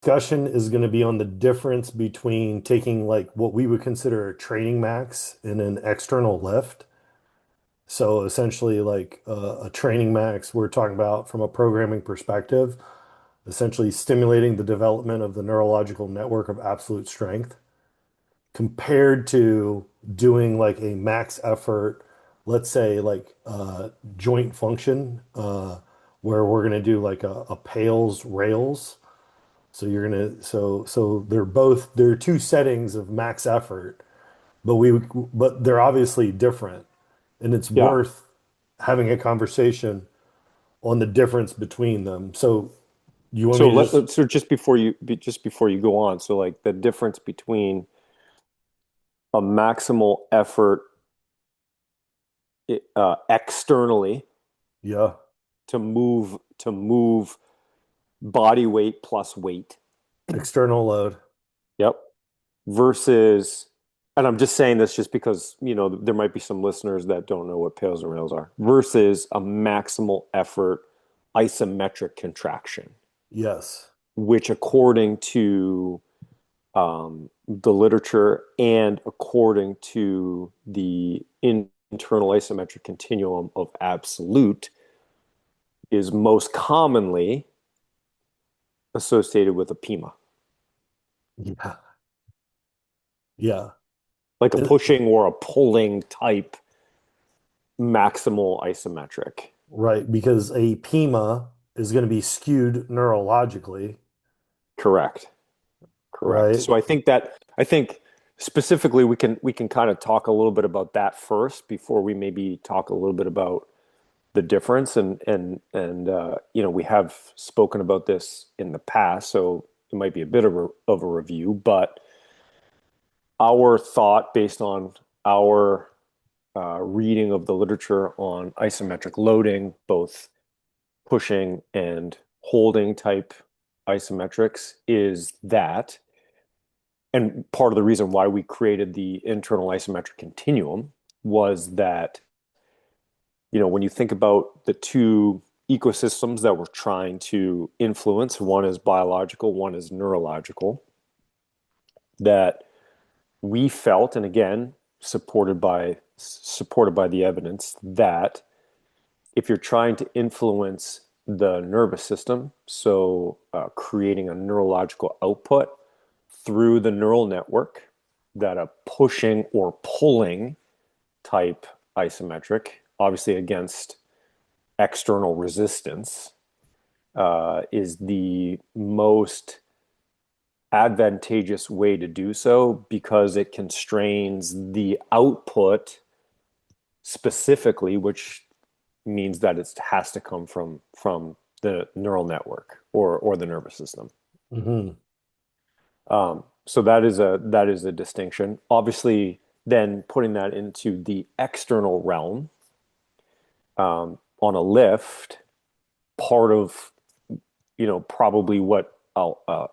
discussion is going to be on the difference between taking like what we would consider a training max and an external lift. So essentially, like a training max, we're talking about from a programming perspective, essentially stimulating the development of the neurological network of absolute strength compared to doing like a max effort, let's say like joint function, where we're going to do like a Pales rails. So you're gonna so they're two settings of max effort, but they're obviously different, and it's Yeah. worth having a conversation on the difference between them. So you want So me to just so just before you go on, so like the difference between a maximal effort externally yeah, to move body weight plus weight. external load. Yep. Versus, and I'm just saying this just because, there might be some listeners that don't know what pails and rails are, versus a maximal effort isometric contraction, Yes. which according to the literature and according to the internal isometric continuum of absolute is most commonly associated with a PIMA, Yeah. Yeah. like a And, pushing or a pulling type maximal isometric. right, because a PIMA is going to be skewed neurologically, Correct. Correct. right? So I think specifically we can kind of talk a little bit about that first before we maybe talk a little bit about the difference and we have spoken about this in the past, so it might be a bit of a review, but our thought based on our reading of the literature on isometric loading, both pushing and holding type isometrics, is that, and part of the reason why we created the internal isometric continuum was that, when you think about the two ecosystems that we're trying to influence, one is biological, one is neurological, that we felt, and again, supported by the evidence, that if you're trying to influence the nervous system, so creating a neurological output through the neural network, that a pushing or pulling type isometric, obviously against external resistance, is the most advantageous way to do so because it constrains the output specifically, which means that it has to come from the neural network or the nervous system. Hmm. So that is a distinction. Obviously, then putting that into the external realm, on a lift, part of probably what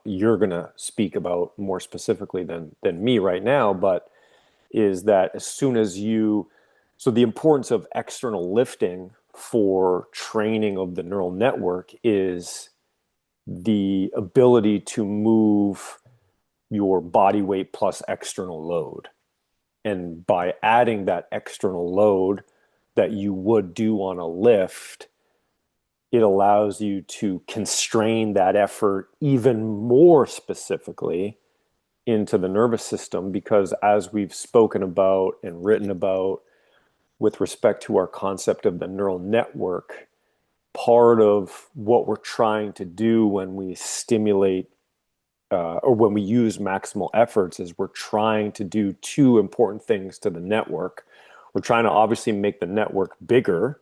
you're gonna speak about more specifically than me right now, but is that as soon as you, so the importance of external lifting for training of the neural network is the ability to move your body weight plus external load. And by adding that external load that you would do on a lift, it allows you to constrain that effort even more specifically into the nervous system because, as we've spoken about and written about with respect to our concept of the neural network, part of what we're trying to do when we stimulate or when we use maximal efforts is we're trying to do two important things to the network. We're trying to obviously make the network bigger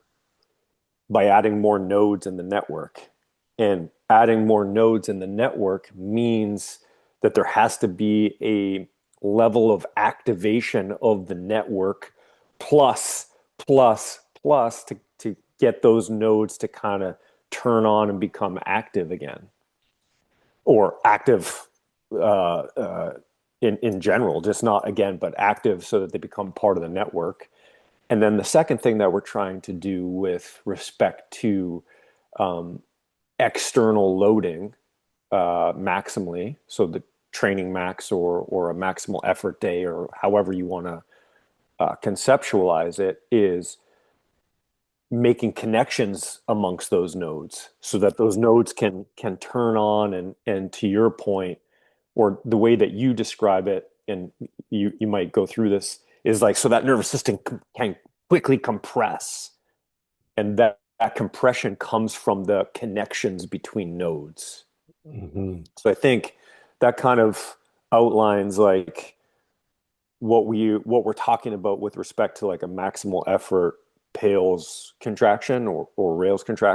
by adding more nodes in the network. And adding more nodes in the network means that there has to be a level of activation of the network plus, plus to get those nodes to kind of turn on and become active again, or active in general, just not again, but active so that they become part of the network. And then the second thing that we're trying to do with respect to um, external loading maximally, so the training max or a maximal effort day or however you want to conceptualize it, is making connections amongst those nodes so that those nodes can turn on, and to your point, or the way that you describe it, and you might go through this, is like so that nervous system can quickly compress, and that compression comes from the connections between nodes. Hmm. So I think that kind of outlines like what we're talking about with respect to like a maximal effort pales contraction or rails contraction